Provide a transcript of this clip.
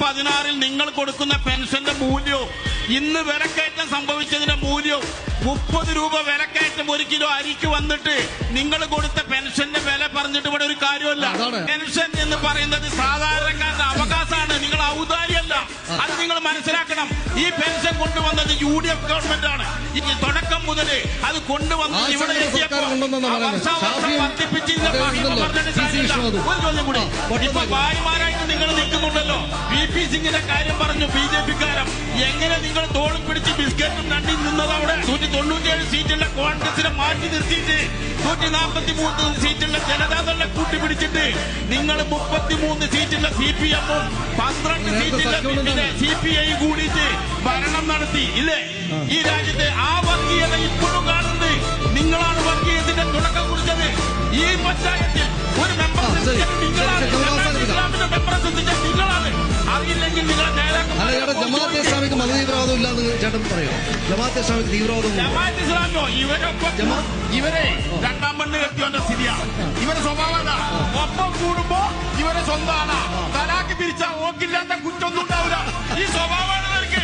2016 നിങ്ങൾ കൊടുക്കുന്ന പെൻഷന്റെ മൂല്യവും ഇന്ന് വിലക്കയറ്റം സംഭവിച്ചതിന്റെ മൂല്യവും 30 രൂപ വിലക്കയറ്റം 1 കിലോ അരിക്ക് വന്നിട്ട് നിങ്ങൾ കൊടുത്ത പെൻഷന്റെ വില പറഞ്ഞിട്ട് ഇവിടെ ഒരു കാര്യമല്ല. പെൻഷൻ എന്ന് പറയുന്നത് സാധാരണക്കാരുടെ അവകാശമാണ്, നിങ്ങൾ ഔദാര്യമല്ല. അത് നിങ്ങൾ മനസ്സിലാക്കണം. ഈ പെൻഷൻ കൊണ്ടുവന്നത് UDF ഗവൺമെന്റ് ആണ്. ഈ തുടക്കം മുതൽ അത് കൊണ്ടുവന്നത് ഇവിടെ വർദ്ധിപ്പിച്ചില്ല. ഒരു ചോദ്യം കൂടി, ഇപ്പൊ ഭാര്യമാരായിട്ട് നിങ്ങൾ നിൽക്കുന്നുണ്ടല്ലോ. VP സിംഗിന്റെ കാര്യം പറഞ്ഞു BJP-കാരം. എങ്ങനെ നിങ്ങൾ തോളും പിടിച്ച് ബിസ്ക്കറ്റും നണ്ടി നിന്നത്? അവിടെ 197 സീറ്റുള്ള കോൺഗ്രസിനെ മാറ്റി നിർത്തിയിട്ട് 143 സീറ്റുള്ള ജനതാദളിനെ കൂട്ടിപ്പിടിച്ചിട്ട് നിങ്ങൾ 33 സീറ്റുള്ള CPM-ഉം 12 സീറ്റുള്ള CPI കൂടിയിട്ട് ഭരണം നടത്തി ഇല്ലേ? ഈ രാജ്യത്തെ ആ വർഗീയത ഇപ്പോഴും കാണുന്നത് നിങ്ങളാണ്. വർഗീയത്തിന്റെ തുടക്കം കുറിച്ചത് ഈ പഞ്ചായത്തിൽ ഒരു മെമ്പർ നിങ്ങളാണ്. ഇസ്ലാമിന്റെ മെമ്പർ നിങ്ങളാണ്. അറിയില്ലെങ്കിൽ നിങ്ങളെ ജമാഅത്തെ ഇസ്ലാമിക്ക് മതതീവ്രവാദം ഇല്ലാന്ന് ചേട്ടൻ പറയോ? ജമാഅത്തെ ഇസ്ലാമിക്ക് തീവ്രവാദം ജമാഅത്തെ ഇസ്ലാമോ ഇവരെ രണ്ടാം മണ്ണ് കെട്ടിയോന്റെ സ്ഥിതിയാണ്. ഇവരുടെ സ്വഭാവം ഒപ്പം കൂടുമ്പോ ഇവരെ സ്വന്തമാണ്. തലാക്ക് പിരിച്ചാൽ ഓക്കില്ലാത്ത കുറ്റൊന്നും ഉണ്ടാവില്ല. ഈ സ്വഭാവമാണ് ഇവർക്ക്.